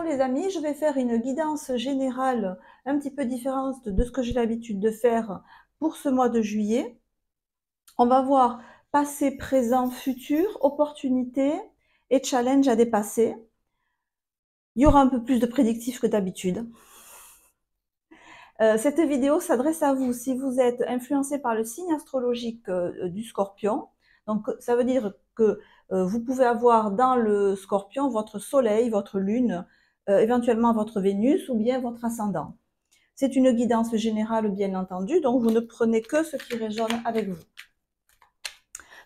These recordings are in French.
les amis, je vais faire une guidance générale un petit peu différente de ce que j'ai l'habitude de faire pour ce mois de juillet. On va voir passé, présent, futur, opportunités et challenge à dépasser. Il y aura un peu plus de prédictifs que d'habitude. Cette vidéo s'adresse à vous si vous êtes influencé par le signe astrologique du Scorpion. Donc, ça veut dire que vous pouvez avoir dans le Scorpion votre Soleil, votre Lune, éventuellement votre Vénus ou bien votre ascendant. C'est une guidance générale, bien entendu, donc vous ne prenez que ce qui résonne avec vous.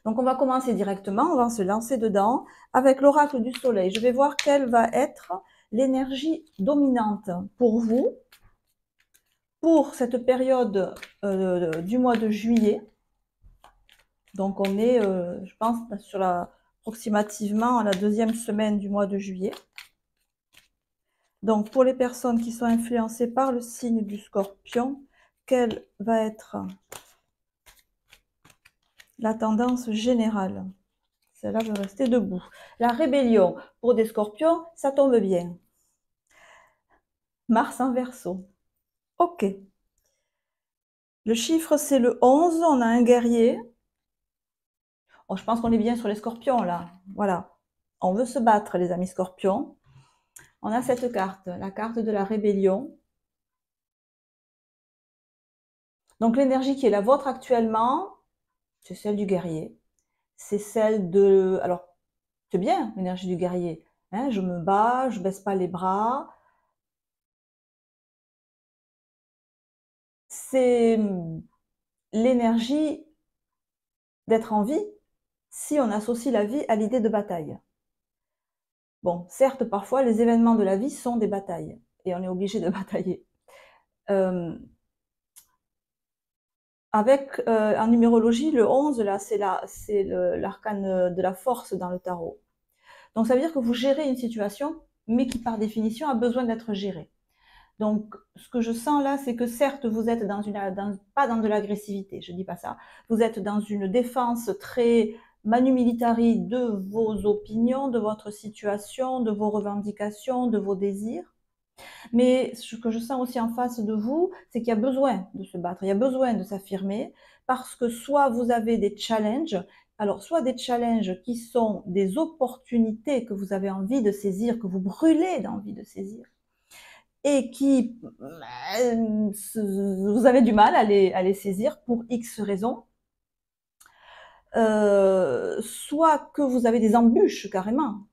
Donc, on va commencer directement, on va se lancer dedans avec l'oracle du Soleil. Je vais voir quelle va être l'énergie dominante pour vous pour cette période du mois de juillet. Donc on est, je pense, sur approximativement à la deuxième semaine du mois de juillet. Donc pour les personnes qui sont influencées par le signe du Scorpion, quelle va être la tendance générale? Celle-là veut rester debout. La rébellion, pour des Scorpions, ça tombe bien. Mars en Verseau. Ok. Le chiffre, c'est le 11. On a un guerrier. Oh, je pense qu'on est bien sur les Scorpions, là. Voilà. On veut se battre, les amis Scorpions. On a cette carte, la carte de la rébellion. Donc, l'énergie qui est la vôtre actuellement, c'est celle du guerrier. C'est celle de... Alors, c'est bien, l'énergie du guerrier. Hein, je me bats, je baisse pas les bras. C'est l'énergie d'être en vie si on associe la vie à l'idée de bataille. Bon, certes, parfois, les événements de la vie sont des batailles. Et on est obligé de batailler. Avec, en numérologie, le 11, là, c'est l'arcane de la force dans le tarot. Donc, ça veut dire que vous gérez une situation, mais qui, par définition, a besoin d'être gérée. Donc, ce que je sens là, c'est que certes, vous êtes pas dans de l'agressivité, je dis pas ça. Vous êtes dans une défense très manu militari de vos opinions, de votre situation, de vos revendications, de vos désirs. Mais ce que je sens aussi en face de vous, c'est qu'il y a besoin de se battre, il y a besoin de s'affirmer, parce que soit vous avez des challenges, alors soit des challenges qui sont des opportunités que vous avez envie de saisir, que vous brûlez d'envie de saisir, et qui, vous avez du mal à les saisir pour X raisons, soit que vous avez des embûches carrément,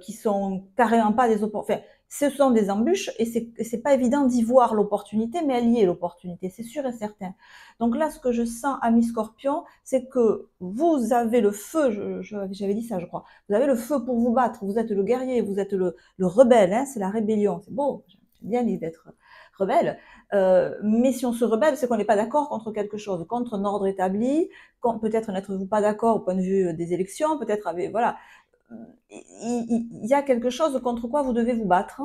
qui sont carrément pas des opportunités. Enfin, ce sont des embûches et c'est pas évident d'y voir l'opportunité, mais elle y est l'opportunité, c'est sûr et certain. Donc là, ce que je sens, ami Scorpion, c'est que vous avez le feu, j'avais dit ça, je crois. Vous avez le feu pour vous battre, vous êtes le guerrier, vous êtes le rebelle, hein, c'est la rébellion. C'est beau, j'aime bien l'idée d'être rebelle. Mais si on se rebelle, c'est qu'on n'est pas d'accord contre quelque chose, contre un ordre établi, peut-être n'êtes-vous pas d'accord au point de vue des élections, peut-être avec, voilà, il y a quelque chose contre quoi vous devez vous battre.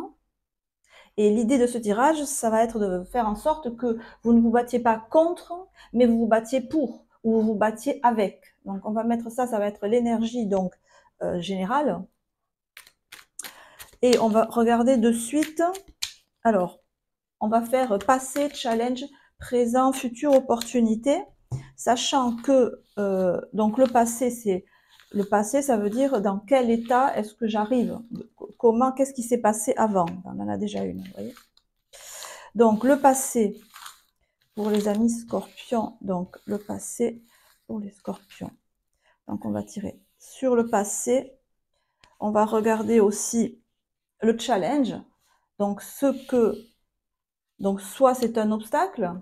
Et l'idée de ce tirage, ça va être de faire en sorte que vous ne vous battiez pas contre, mais vous vous battiez pour, ou vous vous battiez avec. Donc on va mettre ça, ça va être l'énergie donc générale. Et on va regarder de suite. Alors, on va faire passé, challenge, présent, futur, opportunité, sachant que donc le passé, c'est le passé, ça veut dire dans quel état est-ce que j'arrive, comment, qu'est-ce qui s'est passé avant. On en a déjà une, vous voyez. Donc le passé pour les amis Scorpions, donc le passé pour les Scorpions. Donc on va tirer sur le passé. On va regarder aussi le challenge. Donc donc soit c'est un obstacle,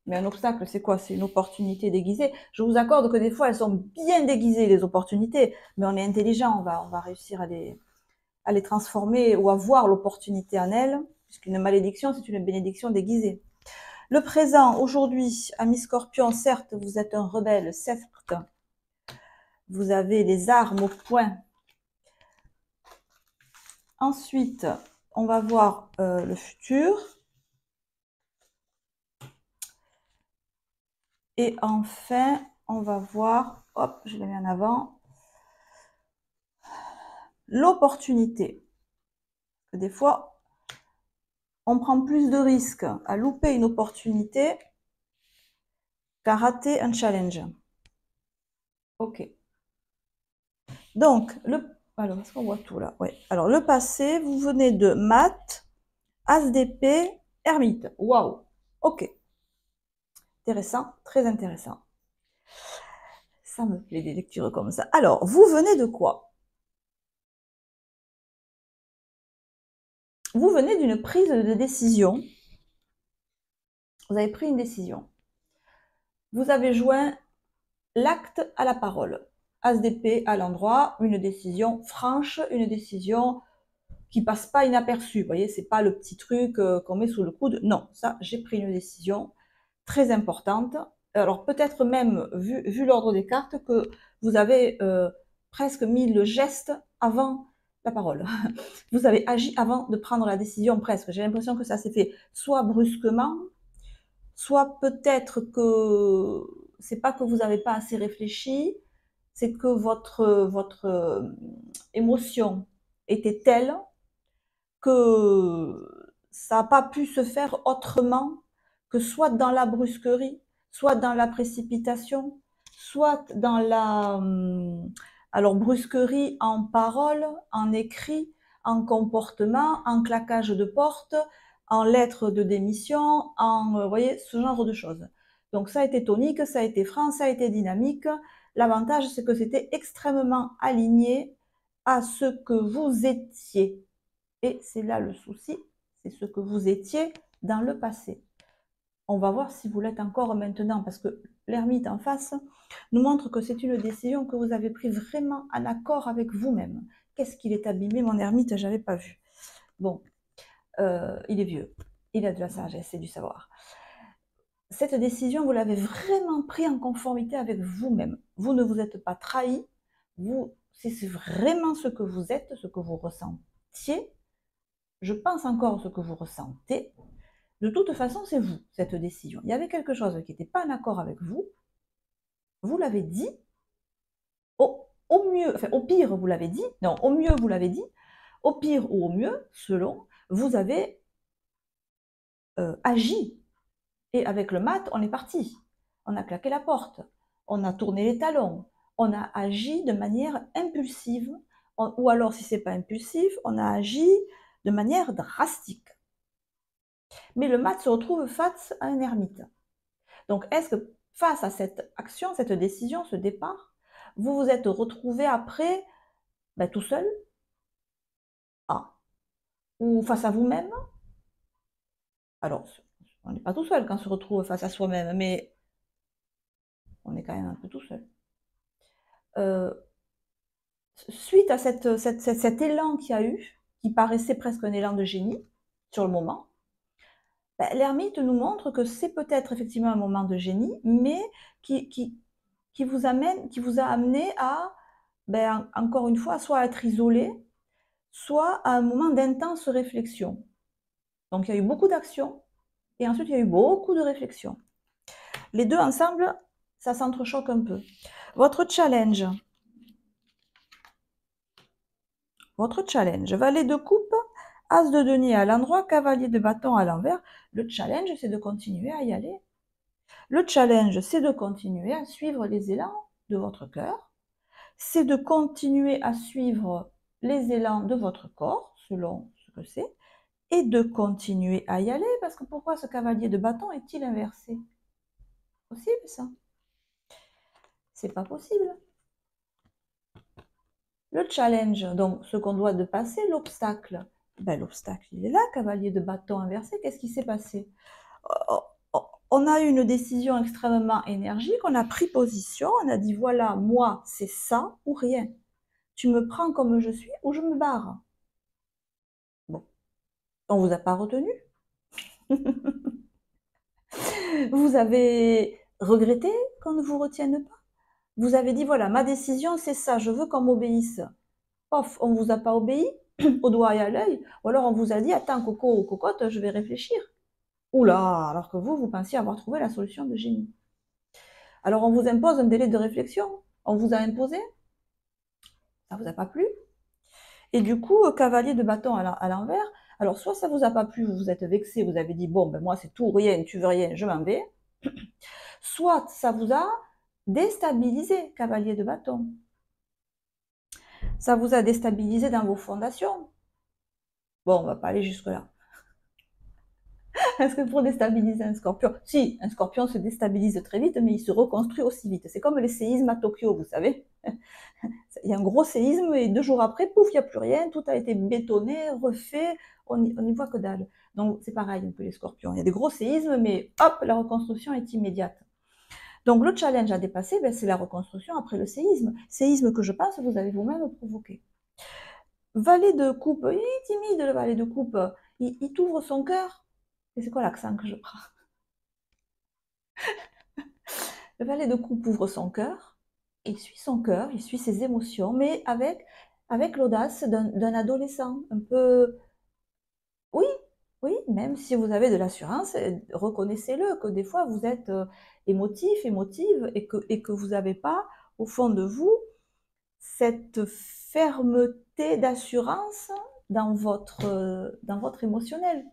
mais un obstacle c'est quoi? C'est une opportunité déguisée. Je vous accorde que des fois elles sont bien déguisées les opportunités, mais on est intelligent, on va réussir à les transformer ou à voir l'opportunité en elles, puisqu'une malédiction c'est une bénédiction déguisée. Le présent, aujourd'hui, ami Scorpion, certes vous êtes un rebelle, certes vous avez les armes au poing. Ensuite, on va voir le futur. Et enfin, on va voir, hop, je l'ai mis en avant, l'opportunité. Des fois, on prend plus de risques à louper une opportunité qu'à rater un challenge. Ok. Donc, alors, est-ce qu'on voit tout là? Ouais. Alors, le passé, vous venez de maths, as d'épée, ermite. Waouh. Ok. Intéressant, très intéressant. Ça me plaît des lectures comme ça. Alors, vous venez de quoi? Vous venez d'une prise de décision. Vous avez pris une décision. Vous avez joint l'acte à la parole. As d'épée à l'endroit, une décision franche, une décision qui passe pas inaperçue. Vous voyez, c'est pas le petit truc qu'on met sous le coude. Non, ça, j'ai pris une décision très importante. Alors peut-être même, vu l'ordre des cartes, que vous avez presque mis le geste avant la parole. Vous avez agi avant de prendre la décision presque. J'ai l'impression que ça s'est fait soit brusquement, soit peut-être que c'est pas que vous n'avez pas assez réfléchi, c'est que votre émotion était telle que ça n'a pas pu se faire autrement que soit dans la brusquerie, soit dans la précipitation, soit dans la alors brusquerie en parole, en écrit, en comportement, en claquage de porte, en lettres de démission, en voyez ce genre de choses. Donc ça a été tonique, ça a été franc, ça a été dynamique. L'avantage c'est que c'était extrêmement aligné à ce que vous étiez. Et c'est là le souci, c'est ce que vous étiez dans le passé. On va voir si vous l'êtes encore maintenant, parce que l'ermite en face nous montre que c'est une décision que vous avez prise vraiment en accord avec vous-même. Qu'est-ce qu'il est abîmé, mon ermite, j'avais pas vu. Bon, il est vieux, il a de la sagesse et du savoir. Cette décision, vous l'avez vraiment prise en conformité avec vous-même. Vous ne vous êtes pas trahi, c'est vraiment ce que vous êtes, ce que vous ressentiez. Je pense encore ce que vous ressentez. De toute façon, c'est vous, cette décision. Il y avait quelque chose qui n'était pas en accord avec vous. Vous l'avez dit. Au mieux, enfin, au pire, vous l'avez dit. Non, au mieux, vous l'avez dit. Au pire ou au mieux, selon, vous avez agi. Et avec le mat, on est parti. On a claqué la porte. On a tourné les talons. On a agi de manière impulsive. Ou alors, si ce n'est pas impulsif, on a agi de manière drastique. Mais le mat se retrouve face à un ermite. Donc, est-ce que face à cette action, cette décision, ce départ, vous vous êtes retrouvé après tout seul? Ah. Ou face à vous-même? Alors, on n'est pas tout seul quand on se retrouve face à soi-même, mais on est quand même un peu tout seul. Suite à cet élan qu'il y a eu, qui paraissait presque un élan de génie sur le moment, l'ermite nous montre que c'est peut-être effectivement un moment de génie, mais qui vous a amené à, encore une fois, soit à être isolé, soit à un moment d'intense réflexion. Donc il y a eu beaucoup d'actions, et ensuite il y a eu beaucoup de réflexion. Les deux ensemble, ça s'entrechoque un peu. Votre challenge, valet de coupe, as de denier à l'endroit, cavalier de bâton à l'envers. Le challenge, c'est de continuer à y aller. Le challenge, c'est de continuer à suivre les élans de votre cœur. C'est de continuer à suivre les élans de votre corps, selon ce que c'est, et de continuer à y aller, parce que pourquoi ce cavalier de bâton est-il inversé? Possible, ça? C'est pas possible. Le challenge, donc ce qu'on doit dépasser, l'obstacle. L'obstacle, il est là, cavalier de bâton inversé. Qu'est-ce qui s'est passé? On a eu une décision extrêmement énergique, on a pris position, on a dit voilà, moi, c'est ça ou rien. Tu me prends comme je suis ou je me barre. Bon, on ne vous a pas retenu. Vous avez regretté qu'on ne vous retienne pas. Vous avez dit voilà, ma décision, c'est ça, je veux qu'on m'obéisse. Pof, on ne vous a pas obéi, au doigt et à l'œil, ou alors on vous a dit attends, coco ou cocotte, je vais réfléchir. Oula, alors que vous pensiez avoir trouvé la solution de génie. Alors on vous impose un délai de réflexion, on vous a imposé, ça vous a pas plu. Et du coup, cavalier de bâton à l'envers, alors soit ça vous a pas plu, vous vous êtes vexé, vous avez dit, bon, ben moi c'est tout ou rien, tu veux rien, je m'en vais. Soit ça vous a déstabilisé, cavalier de bâton. Ça vous a déstabilisé dans vos fondations. Bon, on va pas aller jusque-là. Parce que pour déstabiliser un scorpion, si, un scorpion se déstabilise très vite, mais il se reconstruit aussi vite. C'est comme les séismes à Tokyo, vous savez. Il y a un gros séisme et 2 jours après, pouf, il n'y a plus rien, tout a été bétonné, refait, on n'y voit que dalle. Donc c'est pareil un peu les scorpions. Il y a des gros séismes, mais hop, la reconstruction est immédiate. Donc le challenge à dépasser, ben, c'est la reconstruction après le séisme. Séisme que je pense vous avez vous-même provoqué. Valet de coupe, il est timide le valet de coupe, il t'ouvre son cœur. Et c'est quoi l'accent que je prends? Le valet de coupe ouvre son cœur, il suit son cœur, il suit ses émotions, mais avec l'audace d'un adolescent, un peu... Oui, oui, même si vous avez de l'assurance, reconnaissez-le, que des fois vous êtes émotif, émotive, et que vous n'avez pas, au fond de vous, cette fermeté d'assurance dans votre émotionnel.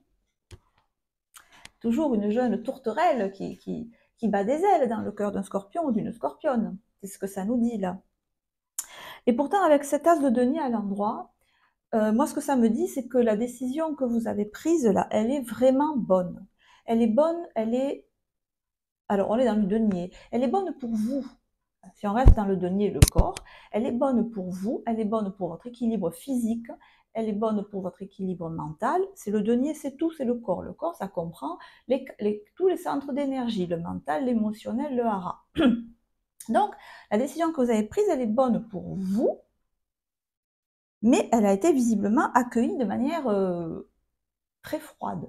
Toujours une jeune tourterelle qui bat des ailes dans le cœur d'un scorpion ou d'une scorpionne. C'est ce que ça nous dit là. Et pourtant, avec cet as de denier à l'endroit, moi, ce que ça me dit, c'est que la décision que vous avez prise là, elle est vraiment bonne. Elle est bonne, elle est... Alors, on est dans le denier. Elle est bonne pour vous. Si on reste dans le denier, le corps, elle est bonne pour vous, elle est bonne pour votre équilibre physique, elle est bonne pour votre équilibre mental. C'est le denier, c'est tout, c'est le corps. Le corps, ça comprend tous les centres d'énergie, le mental, l'émotionnel, le hara. Donc, la décision que vous avez prise, elle est bonne pour vous, mais elle a été visiblement accueillie de manière très froide,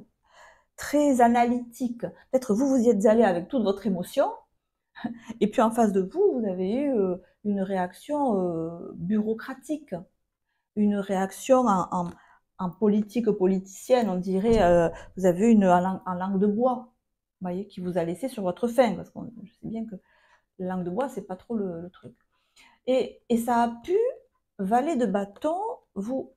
très analytique. Peut-être vous y êtes allé avec toute votre émotion, et puis en face de vous, vous avez eu une réaction bureaucratique, une réaction en politique politicienne, on dirait, vous avez eu en langue de bois, vous voyez, qui vous a laissé sur votre faim, parce que je sais bien que la langue de bois, c'est pas trop le truc. Et ça a pu, valet de bâton, vous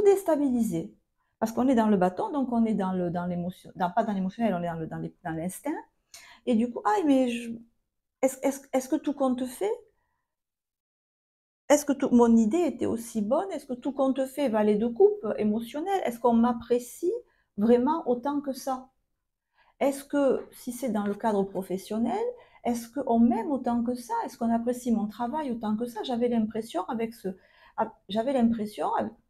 déstabiliser. Parce qu'on est dans le bâton, donc on est dans l'émotion, pas dans l'émotionnel, on est dans l'instinct. Et du coup, ah, mais est-ce que tout compte fait? Est-ce que mon idée était aussi bonne? Est-ce que tout compte fait, valet de coupe, émotionnel? Est-ce qu'on m'apprécie vraiment autant que ça? Est-ce que, si c'est dans le cadre professionnel, est-ce qu'on m'aime autant que ça? Est-ce qu'on apprécie mon travail autant que ça? J'avais l'impression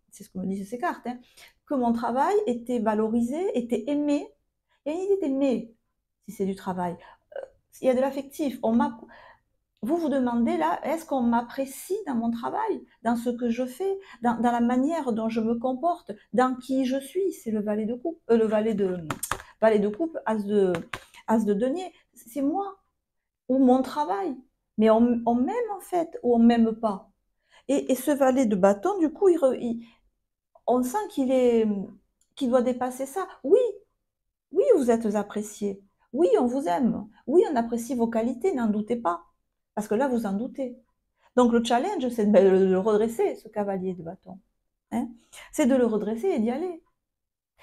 c'est ce que me disent ces cartes, hein, que mon travail était valorisé, était aimé. Il y a une idée d'aimer, si c'est du travail. Il y a de l'affectif. Vous vous demandez là, est-ce qu'on m'apprécie dans mon travail, dans ce que je fais, dans la manière dont je me comporte, dans qui je suis? C'est le valet de coupe, valet de coupe, as de denier. C'est moi ou mon travail. Mais on m'aime en fait ou on m'aime pas. Et ce valet de bâton, du coup, on sent qu'il doit dépasser ça. Oui, oui, vous êtes apprécié. Oui, on vous aime. Oui, on apprécie vos qualités, n'en doutez pas. Parce que là, vous en doutez. Donc le challenge, c'est de le redresser, ce cavalier de bâton. Hein, c'est de le redresser et d'y aller.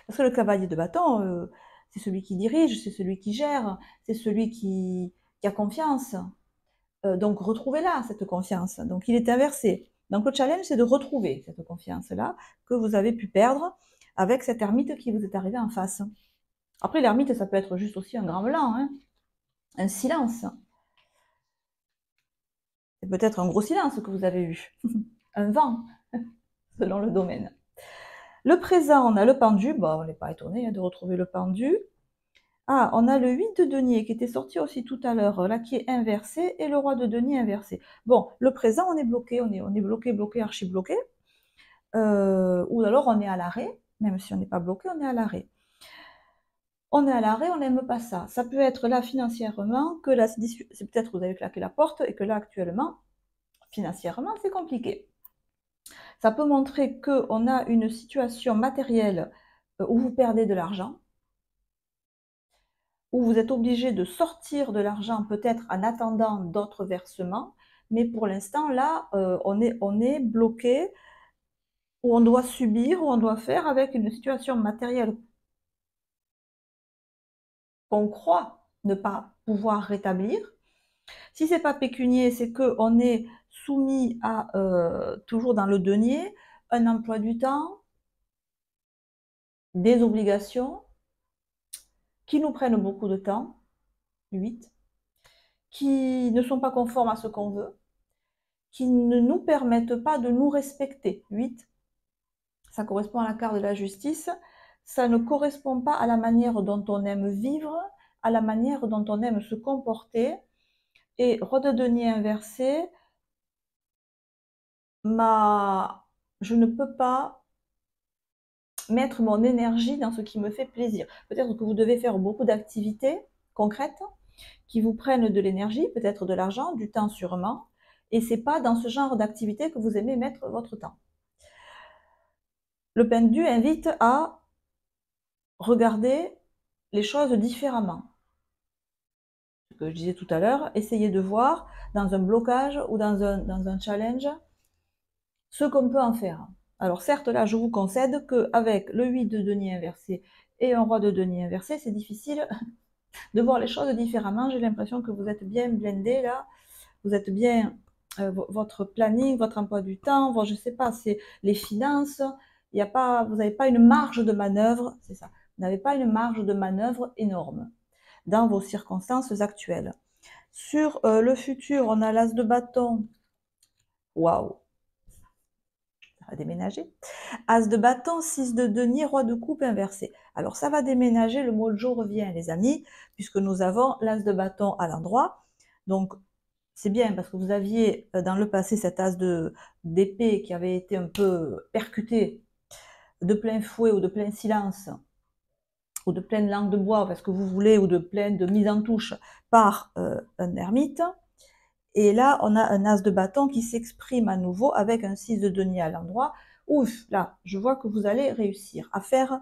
Parce que le cavalier de bâton, c'est celui qui dirige, c'est celui qui gère, c'est celui qui a confiance. Donc retrouvez-la, cette confiance. Donc il est inversé. Donc le challenge, c'est de retrouver cette confiance-là que vous avez pu perdre avec cette ermite qui vous est arrivée en face. Après, l'ermite, ça peut être juste aussi un grand blanc, hein, un silence. C'est peut-être un gros silence que vous avez eu, un vent, selon le domaine. Le présent, on a le pendu. Bon, on n'est pas étonné de retrouver le pendu. Ah, on a le 8 de denier qui était sorti aussi tout à l'heure, là qui est inversé, et le roi de denier inversé. Bon, le présent, on est bloqué, on est bloqué, archi bloqué. Ou alors on est à l'arrêt, même si on n'est pas bloqué, on est à l'arrêt. On est à l'arrêt, on n'aime pas ça. Ça peut être là financièrement, que là, c'est peut-être que vous avez claqué la porte, et que là actuellement, financièrement, c'est compliqué. Ça peut montrer qu'on a une situation matérielle où vous perdez de l'argent, où vous êtes obligé de sortir de l'argent peut-être en attendant d'autres versements, mais pour l'instant là, on est bloqué où on doit subir, où on doit faire avec une situation matérielle qu'on croit ne pas pouvoir rétablir. Si c'est pas pécunier, c'est qu'on est soumis à, toujours dans le denier, un emploi du temps, des obligations qui nous prennent beaucoup de temps, 8, qui ne sont pas conformes à ce qu'on veut, qui ne nous permettent pas de nous respecter, 8. Ça correspond à la carte de la justice, ça ne correspond pas à la manière dont on aime vivre, à la manière dont on aime se comporter. Et roi de denier inversé, je ne peux pas mettre mon énergie dans ce qui me fait plaisir. Peut-être que vous devez faire beaucoup d'activités concrètes qui vous prennent de l'énergie, peut-être de l'argent, du temps sûrement, et c'est pas dans ce genre d'activité que vous aimez mettre votre temps. Le pendu invite à regarder les choses différemment. Ce que je disais tout à l'heure, essayez de voir dans un blocage ou dans un challenge ce qu'on peut en faire. Alors certes, là, je vous concède qu'avec le 8 de denier inversé et un roi de denier inversé, c'est difficile de voir les choses différemment. J'ai l'impression que vous êtes bien blindé là, vous êtes bien, votre planning, votre emploi du temps, je ne sais pas, c'est les finances, il y a pas, vous n'avez pas une marge de manœuvre, c'est ça, vous n'avez pas une marge de manœuvre énorme dans vos circonstances actuelles. Sur le futur, on a l'as de bâton, waouh, ça va déménager. As de bâton, 6 de denier, roi de coupe inversé. Alors ça va déménager, le mojo revient les amis, puisque nous avons l'as de bâton à l'endroit. Donc c'est bien parce que vous aviez dans le passé cet as d'épée qui avait été un peu percuté de plein fouet ou de plein silence ou de pleine langue de bois, parce que vous voulez, ou de pleine de mise en touche par un ermite. Et là, on a un as de bâton qui s'exprime à nouveau avec un 6 de denier à l'endroit. Ouf, là, je vois que vous allez réussir à faire,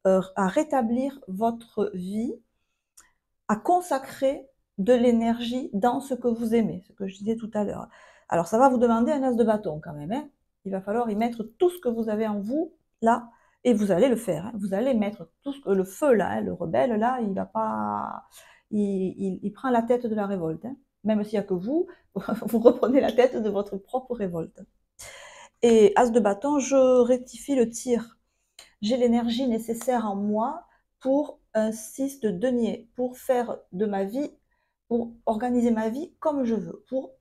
à rétablir votre vie, à consacrer de l'énergie dans ce que vous aimez, ce que je disais tout à l'heure. Alors, ça va vous demander un as de bâton quand même. Hein. Il va falloir y mettre tout ce que vous avez en vous, là, et vous allez le faire. Hein. Vous allez mettre tout ce que le feu, là, hein, le rebelle, là, il va pas... Il prend la tête de la révolte. Hein. Même s'il n'y a que vous, vous reprenez la tête de votre propre révolte. Et as de bâton, je rectifie le tir. J'ai l'énergie nécessaire en moi pour un 6 de denier, pour faire de ma vie, pour organiser ma vie comme je veux, pour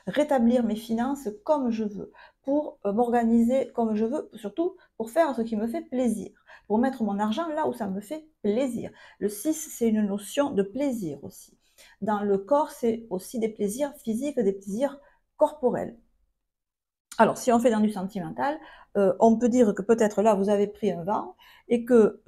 rétablir mes finances comme je veux, pour m'organiser comme je veux, surtout pour faire ce qui me fait plaisir, pour mettre mon argent là où ça me fait plaisir. Le 6, c'est une notion de plaisir aussi. Dans le corps, c'est aussi des plaisirs physiques, des plaisirs corporels. Alors, si on fait dans du sentimental, on peut dire que peut-être là, vous avez pris un vent et que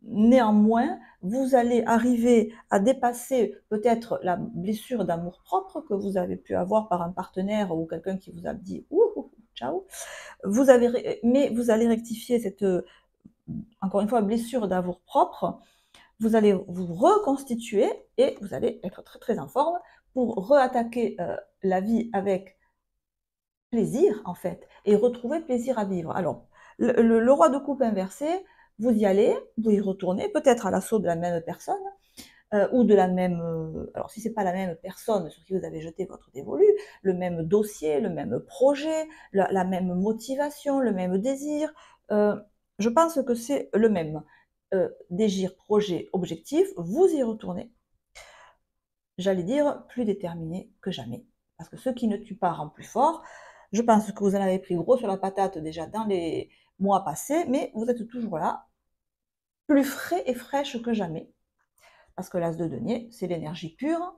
néanmoins, vous allez arriver à dépasser peut-être la blessure d'amour-propre que vous avez pu avoir par un partenaire ou quelqu'un qui vous a dit « ouh, ciao ». Mais vous allez rectifier cette, encore une fois, blessure d'amour-propre. Vous allez vous reconstituer et vous allez être très, très en forme pour reattaquer la vie avec plaisir, en fait, et retrouver plaisir à vivre. Alors, le roi de coupe inversé, vous y allez, vous y retournez, peut-être à l'assaut de la même personne, ou de la même... alors, si c'est pas la même personne sur qui vous avez jeté votre dévolu, le même dossier, le même projet, la même motivation, le même désir, je pense que c'est le même désir, projet, objectif, vous y retournez. J'allais dire plus déterminé que jamais. Parce que ce qui ne tue pas rend plus fort. Je pense que vous en avez pris gros sur la patate déjà dans les mois passés, mais vous êtes toujours là, plus frais et fraîche que jamais. Parce que l'as de denier, c'est l'énergie pure,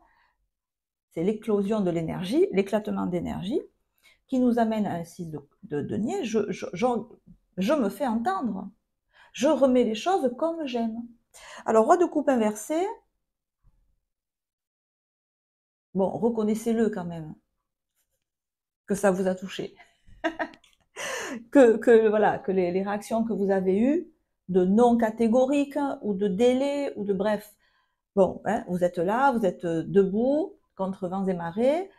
c'est l'éclosion de l'énergie, l'éclatement d'énergie, qui nous amène à un 6 de denier. Je me fais entendre. Je remets les choses comme j'aime. Alors, roi de coupe inversé, bon, reconnaissez-le quand même, que ça vous a touché. Voilà, que les réactions que vous avez eues, de non catégoriques ou de délai ou de bref, bon, hein, vous êtes là, vous êtes debout contre vents et marées,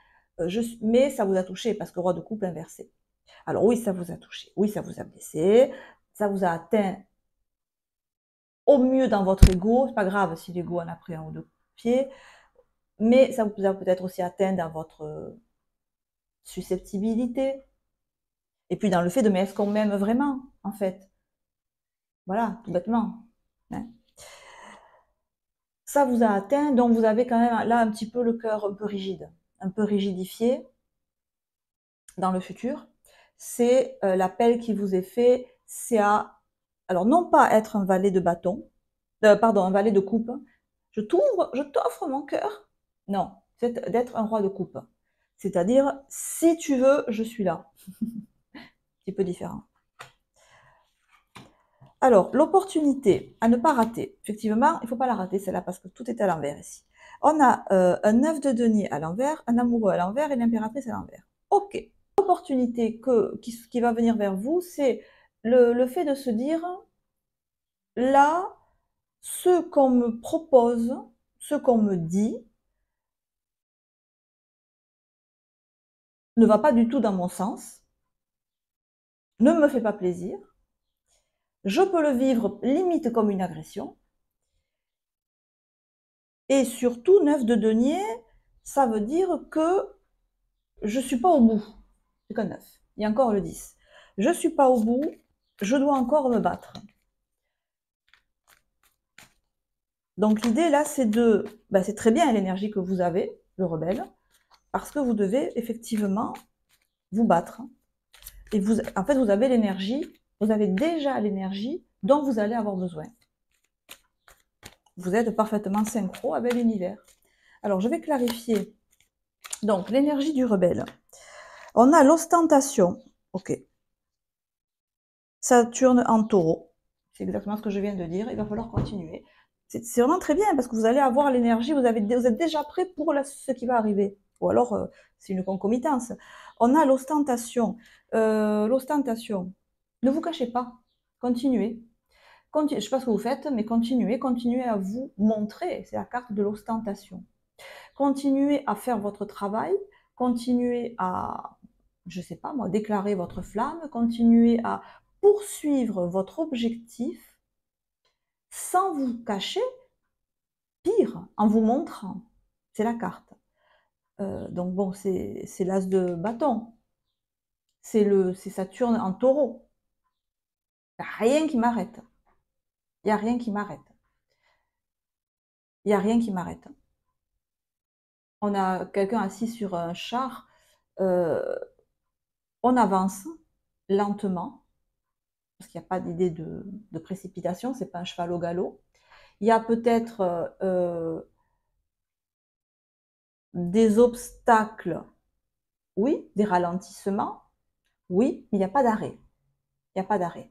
mais ça vous a touché parce que roi de coupe inversé. Alors oui, ça vous a touché, oui, ça vous a blessé, ça vous a atteint au mieux dans votre ego, c'est pas grave si l'ego en a pris un ou deux pieds, mais ça vous a peut-être aussi atteint dans votre susceptibilité, et puis dans le fait de mais est-ce qu'on m'aime vraiment, en fait? Voilà, tout bêtement. Hein. Ça vous a atteint, donc vous avez quand même là un petit peu le cœur un peu rigide, un peu rigidifié dans le futur. C'est l'appel qui vous est fait, c'est à, alors non pas être un valet de bâton, pardon, un valet de coupe, je t'offre mon cœur. Non, c'est d'être un roi de coupe. C'est-à-dire, si tu veux, je suis là. Un petit peu différent. Alors, l'opportunité à ne pas rater. Effectivement, il ne faut pas la rater, celle-là, parce que tout est à l'envers ici. On a un 9 de denier à l'envers, un amoureux à l'envers et l'impératrice à l'envers. Ok. L'opportunité qui va venir vers vous, c'est le fait de se dire, là, ce qu'on me propose, ce qu'on me dit, ne va pas du tout dans mon sens, ne me fait pas plaisir, je peux le vivre limite comme une agression, et surtout, 9 de denier, ça veut dire que je ne suis pas au bout. C'est qu'un 9. Il y a encore le 10. Je ne suis pas au bout, je dois encore me battre. Donc l'idée là, c'est c'est très bien l'énergie que vous avez, le rebelle, parce que vous devez effectivement vous battre. Et en fait, vous avez l'énergie, vous avez déjà l'énergie dont vous allez avoir besoin. Vous êtes parfaitement synchro avec l'univers. Alors, je vais clarifier. Donc, l'énergie du rebelle. On a l'ostentation. Ok. Saturne en taureau. C'est exactement ce que je viens de dire. Il va falloir continuer. C'est vraiment très bien parce que vous allez avoir l'énergie, vous êtes déjà prêt pour ce qui va arriver. Ou alors, c'est une concomitance. On a l'ostentation. L'ostentation. Ne vous cachez pas. Continuez. Je ne sais pas ce que vous faites, mais continuez à vous montrer. C'est la carte de l'ostentation. Continuez à faire votre travail. Continuez à, je ne sais pas moi, déclarer votre flamme. Continuez à poursuivre votre objectif sans vous cacher, pire, en vous montrant. C'est la carte. Donc bon, c'est l'as de bâton. C'est Saturne en taureau. Il n'y a rien qui m'arrête. Il n'y a rien qui m'arrête. Il n'y a rien qui m'arrête. On a quelqu'un assis sur un char. On avance lentement, parce qu'il n'y a pas d'idée de précipitation, c'est pas un cheval au galop. Il y a peut-être des obstacles, oui, des ralentissements, oui, mais il n'y a pas d'arrêt. Il n'y a pas d'arrêt.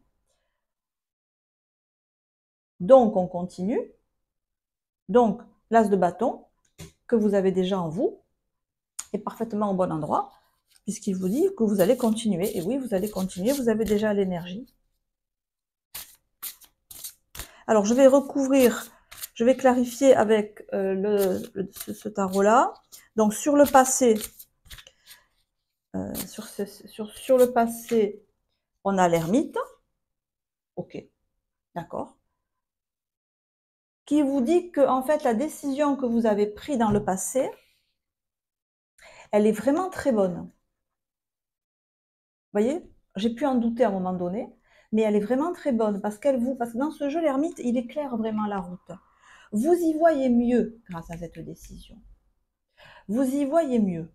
Donc, on continue. Donc, l'as de bâton, que vous avez déjà en vous, est parfaitement au bon endroit, puisqu'il vous dit que vous allez continuer. Et oui, vous allez continuer, vous avez déjà l'énergie. Alors, je vais recouvrir, je vais clarifier avec ce tarot-là. Donc, sur le passé, sur le passé, on a l'ermite. Ok, d'accord. Qui vous dit que, en fait, la décision que vous avez prise dans le passé, elle est vraiment très bonne. Vous voyez, j'ai pu en douter à un moment donné, mais elle est vraiment très bonne parce parce que dans ce jeu, l'ermite, il éclaire vraiment la route. Vous y voyez mieux grâce à cette décision. Vous y voyez mieux.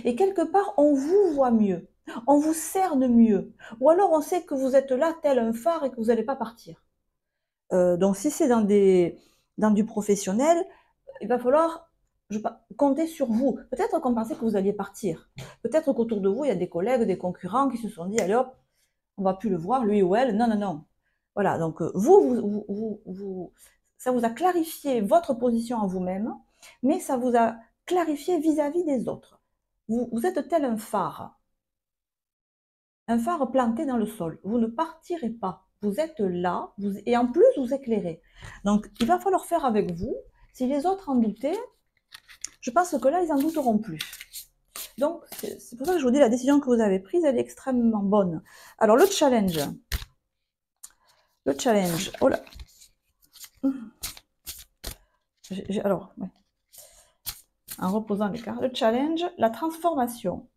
Et quelque part, on vous voit mieux. On vous cerne mieux. Ou alors, on sait que vous êtes là, tel un phare, et que vous n'allez pas partir. Donc, si c'est dans du professionnel, il va falloir compter sur vous. Peut-être qu'on pensait que vous alliez partir. Peut-être qu'autour de vous, il y a des collègues, des concurrents qui se sont dit, allez hop, on va plus le voir, lui ou elle. Non, non, non. Voilà, donc ça vous a clarifié votre position en vous-même, mais ça vous a clarifié vis-à-vis des autres. Vous êtes tel un phare planté dans le sol. Vous ne partirez pas. Vous êtes là, et en plus, vous éclairez. Donc, il va falloir faire avec vous. Si les autres en doutaient, je pense que là, ils n'en douteront plus. Donc, c'est pour ça que je vous dis, la décision que vous avez prise, elle est extrêmement bonne. Alors, le challenge. Le challenge. Oh là. Alors, ouais. En reposant les cartes. Le challenge, la transformation.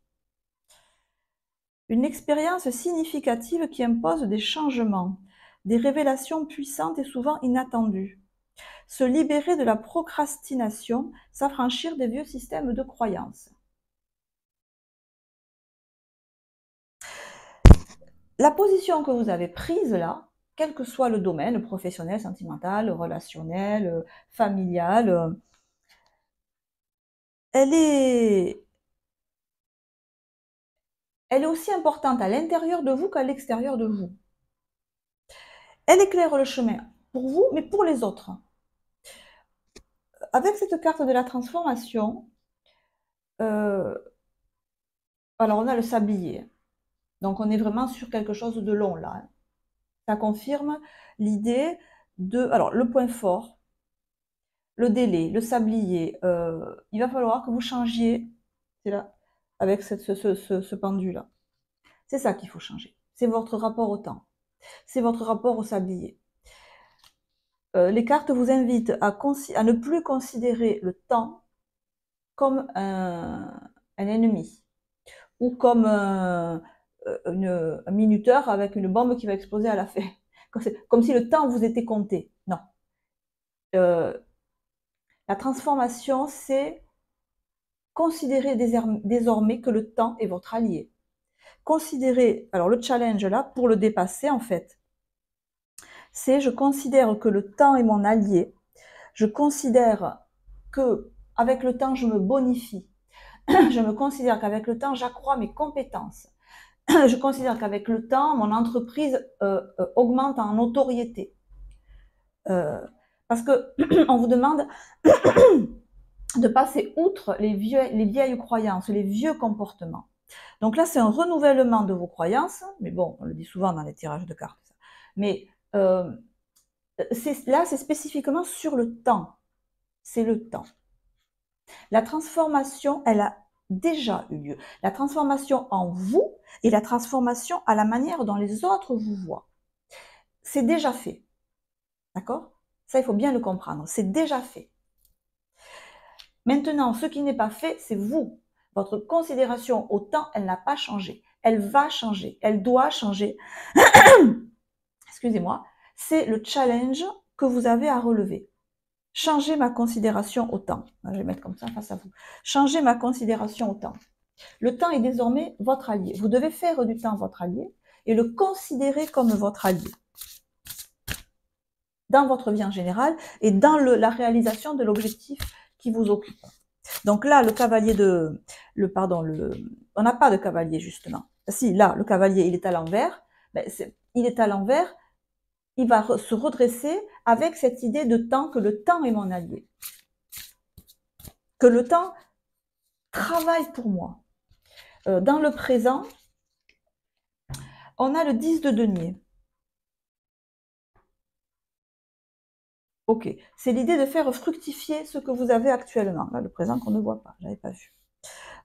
Une expérience significative qui impose des changements, des révélations puissantes et souvent inattendues. Se libérer de la procrastination, s'affranchir des vieux systèmes de croyances. La position que vous avez prise là, quel que soit le domaine, professionnel, sentimental, relationnel, familial, elle est aussi importante à l'intérieur de vous qu'à l'extérieur de vous. Elle éclaire le chemin pour vous, mais pour les autres. Avec cette carte de la transformation, alors on a le sablier. Donc on est vraiment sur quelque chose de long là. Ça confirme l'idée de... Alors le point fort, le délai, le sablier, il va falloir que vous changiez, c'est là, avec ce pendu-là. C'est ça qu'il faut changer. C'est votre rapport au temps. C'est votre rapport au sablier. Les cartes vous invitent à ne plus considérer le temps comme un ennemi ou comme un minuteur avec une bombe qui va exploser à la fin. Comme si le temps vous était compté. Non. La transformation, c'est considérer désormais que le temps est votre allié. Considérer, alors le challenge là, pour le dépasser en fait, c'est je considère que le temps est mon allié. Je considère que avec le temps, je me bonifie. Je me considère qu'avec le temps, j'accrois mes compétences. Je considère qu'avec le temps, mon entreprise augmente en notoriété. Parce que on vous demande de passer outre les vieilles croyances, les vieux comportements. Donc là, c'est un renouvellement de vos croyances, mais bon, on le dit souvent dans les tirages de cartes. Mais là, c'est spécifiquement sur le temps. C'est le temps. La transformation, elle a déjà eu lieu. La transformation en vous et la transformation à la manière dont les autres vous voient. C'est déjà fait. D'accord? Ça, il faut bien le comprendre. C'est déjà fait. Maintenant, ce qui n'est pas fait, c'est vous. Votre considération au temps, elle n'a pas changé. Elle va changer. Elle doit changer. Excusez-moi. C'est le challenge que vous avez à relever. Changer ma considération au temps. Je vais mettre comme ça face à vous. Changer ma considération au temps. Le temps est désormais votre allié. Vous devez faire du temps votre allié et le considérer comme votre allié dans votre vie en général et dans la réalisation de l'objectif qui vous occupe. Donc là, le cavalier on n'a pas de cavalier justement. Si, là, le cavalier, il est à l'envers, il est à l'envers, il va se redresser avec cette idée de temps, que le temps est mon allié. Que le temps travaille pour moi. Dans le présent, on a le 10 de denier. Ok, c'est l'idée de faire fructifier ce que vous avez actuellement. Là, le présent qu'on ne voit pas, je n'avais pas vu.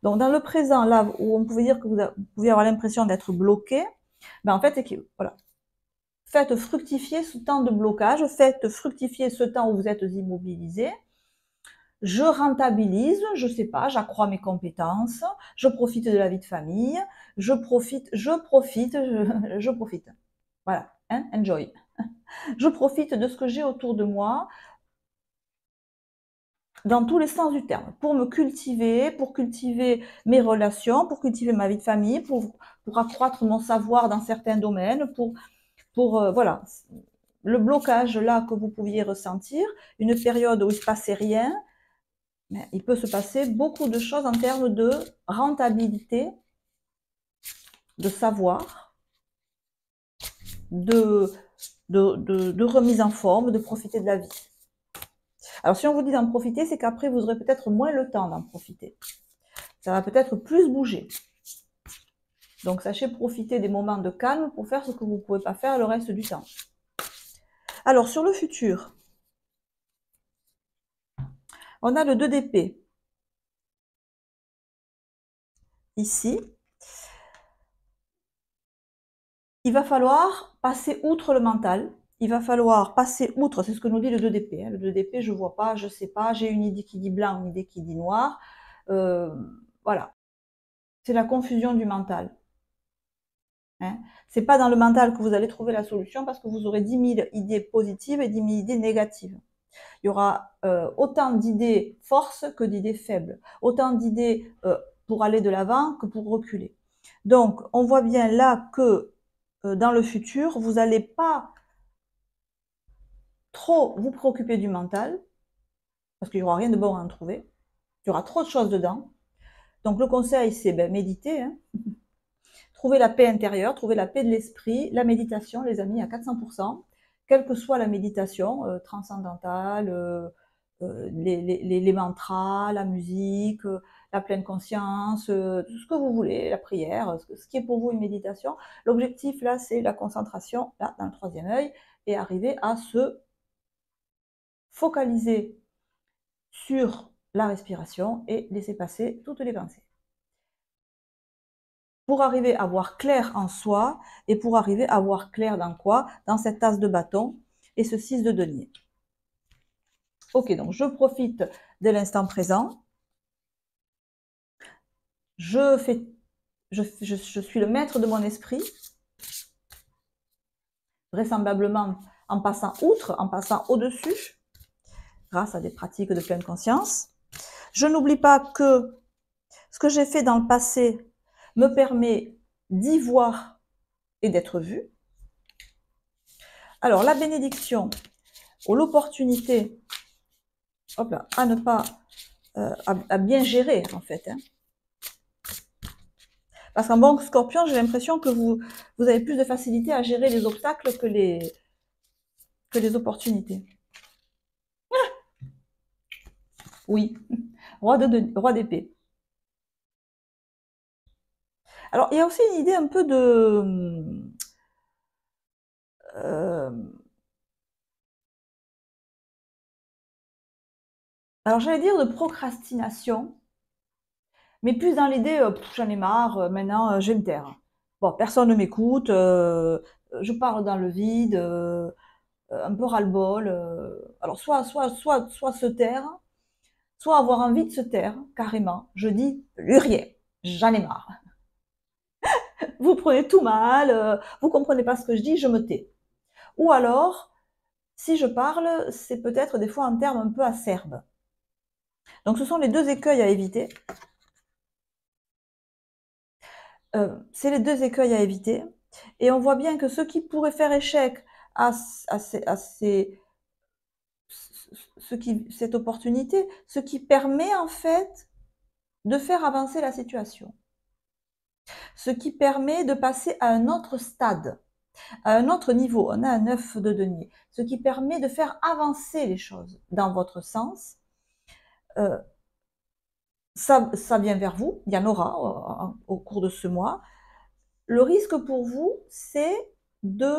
Donc, dans le présent, là où on pouvait dire que vous pouviez avoir l'impression d'être bloqué, en fait, c'est que, voilà, faites fructifier ce temps de blocage, faites fructifier ce temps où vous êtes immobilisé. Je rentabilise, je sais pas, j'accrois mes compétences, je profite de la vie de famille, je profite. Voilà, hein, enjoy. Je profite de ce que j'ai autour de moi, dans tous les sens du terme, pour me cultiver, pour cultiver mes relations, pour cultiver ma vie de famille, pour accroître mon savoir dans certains domaines, voilà, le blocage là que vous pouviez ressentir, une période où il ne se passait rien, mais il peut se passer beaucoup de choses en termes de rentabilité, de savoir, de remise en forme, de profiter de la vie. Alors si on vous dit d'en profiter, c'est qu'après vous aurez peut-être moins le temps d'en profiter. Ça va peut-être plus bouger. Donc sachez profiter des moments de calme pour faire ce que vous ne pouvez pas faire le reste du temps. Alors sur le futur, on a le 2 d'épée. ici, il va falloir passer outre le mental. Il va falloir passer outre, c'est ce que nous dit le 2 d'épée. Hein. Le 2 d'épée, je vois pas, je sais pas, j'ai une idée qui dit blanc, une idée qui dit noir. Voilà. C'est la confusion du mental. Hein. C'est pas dans le mental que vous allez trouver la solution parce que vous aurez 10 000 idées positives et 10 000 idées négatives. Il y aura autant d'idées forces que d'idées faibles, autant d'idées pour aller de l'avant que pour reculer. Donc, on voit bien là que dans le futur, vous n'allez pas trop vous préoccuper du mental, parce qu'il n'y aura rien de bon à en trouver. Il y aura trop de choses dedans. Donc, le conseil, c'est méditer, hein. Trouver la paix intérieure, trouver la paix de l'esprit, la méditation, les amis, à 400%, quelle que soit la méditation, transcendantale, les mantras, la musique, la pleine conscience, tout ce que vous voulez, la prière, ce qui est pour vous une méditation. L'objectif, là, c'est la concentration, là, dans le troisième œil, et arriver à se focaliser sur la respiration et laisser passer toutes les pensées. Pour arriver à voir clair en soi et pour arriver à voir clair dans quoi? Dans cette tasse de bâton et ce 6 de denier. Ok, donc je profite de l'instant présent. Je suis le maître de mon esprit, vraisemblablement en passant outre, en passant au-dessus, grâce à des pratiques de pleine conscience. Je n'oublie pas que ce que j'ai fait dans le passé me permet d'y voir et d'être vu. Alors, la bénédiction ou l'opportunité, hop là, à ne pas, à bien gérer en fait. Hein. Parce qu'en bon scorpion, j'ai l'impression que vous avez plus de facilité à gérer les obstacles que les opportunités. Ah oui, roi d'épée. Alors, il y a aussi une idée un peu de... alors, j'allais dire de procrastination, mais plus dans l'idée, j'en ai marre, maintenant, je vais me taire. Bon, personne ne m'écoute, je parle dans le vide, un peu ras-le-bol. Alors, soit se taire, soit avoir envie de se taire, carrément. Je dis plus rien, j'en ai marre. Vous prenez tout mal, vous comprenez pas ce que je dis, je me tais. Ou alors, si je parle, c'est peut-être des fois en termes un peu acerbes. Donc, ce sont les deux écueils à éviter. C'est les deux écueils à éviter. Et on voit bien que ce qui pourrait faire échec à cette opportunité, ce qui permet en fait de faire avancer la situation. Ce qui permet de passer à un autre stade, à un autre niveau. On a un 9 de denier. Ce qui permet de faire avancer les choses dans votre sens. Ça vient vers vous, il y en aura au cours de ce mois. Le risque pour vous, c'est de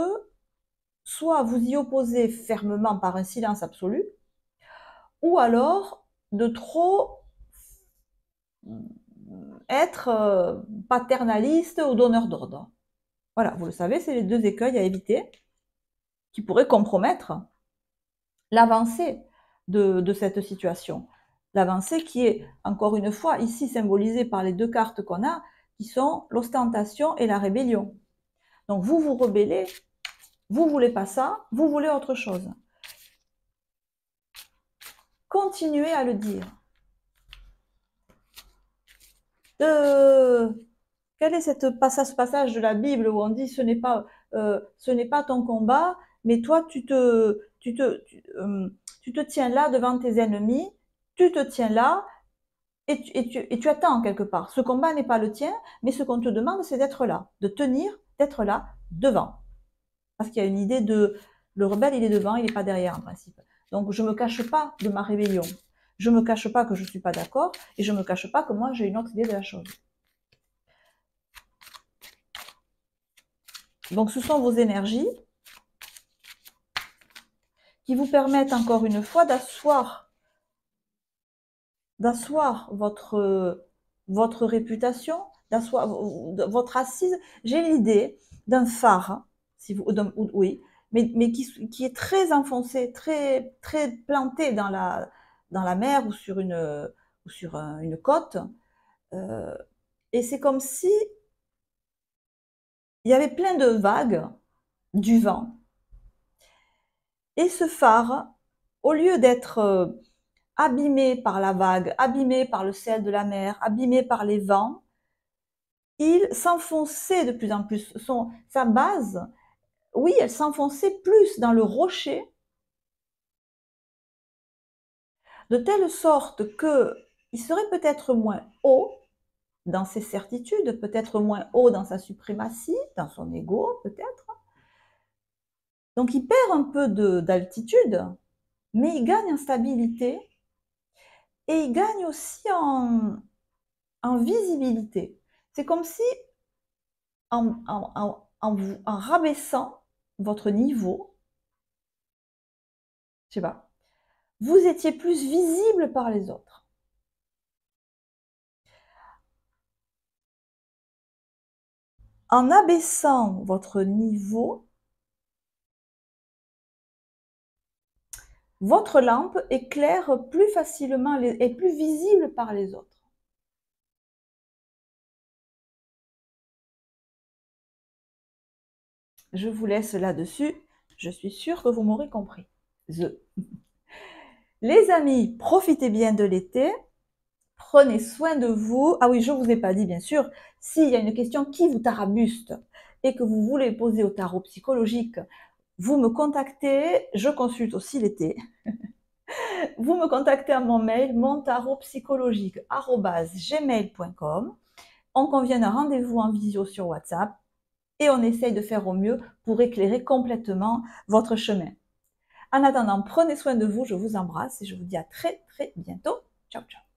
soit vous y opposer fermement par un silence absolu, ou alors de trop être paternaliste ou donneur d'ordre. Voilà, vous le savez, c'est les deux écueils à éviter qui pourraient compromettre l'avancée de cette situation. L'avancée qui est, encore une fois, ici symbolisée par les deux cartes qu'on a, qui sont l'ostentation et la rébellion. Donc vous vous rebellez, vous voulez pas ça, vous voulez autre chose. Continuez à le dire. Quel est ce passage de la Bible où on dit ce n'est pas ton combat, mais toi tu te tiens là devant tes ennemis, tu te tiens là et tu attends quelque part. Ce combat n'est pas le tien, mais ce qu'on te demande, c'est d'être là, de tenir, d'être là, devant. Parce qu'il y a une idée de le rebelle, il est devant, il n'est pas derrière en principe. Donc je ne me cache pas de ma rébellion. Je ne me cache pas que je ne suis pas d'accord et je ne me cache pas que moi j'ai une autre idée de la chose. Donc ce sont vos énergies qui vous permettent encore une fois d'asseoir votre réputation, votre assise, j'ai l'idée d'un phare, si vous, oui, mais qui est très enfoncé, très, très planté dans la mer ou sur une côte. Et c'est comme si il y avait plein de vagues, du vent. Et ce phare, au lieu d'être abîmé par la vague, abîmé par le sel de la mer, abîmé par les vents, il s'enfonçait de plus en plus. Sa base, oui, elle s'enfonçait plus dans le rocher, de telle sorte qu'il serait peut-être moins haut dans ses certitudes, peut-être moins haut dans sa suprématie, dans son ego, peut-être. Donc il perd un peu d'altitude, mais il gagne en stabilité et il gagne aussi en visibilité. C'est comme si en rabaissant votre niveau, je sais pas, vous étiez plus visible par les autres. En abaissant votre niveau, votre lampe éclaire plus facilement et plus visible par les autres. Je vous laisse là-dessus. Je suis sûre que vous m'aurez compris. Les amis, profitez bien de l'été. Prenez soin de vous. Ah oui, je ne vous ai pas dit, bien sûr, s'il y a une question qui vous tarabuste et que vous voulez poser au tarot psychologique, vous me contactez. Je consulte aussi l'été. Vous me contactez à mon mail, montarotpsychologique@gmail.com. On convient d'un rendez-vous en visio sur WhatsApp et on essaye de faire au mieux pour éclairer complètement votre chemin. En attendant, prenez soin de vous, je vous embrasse et je vous dis à très très bientôt. Ciao, ciao.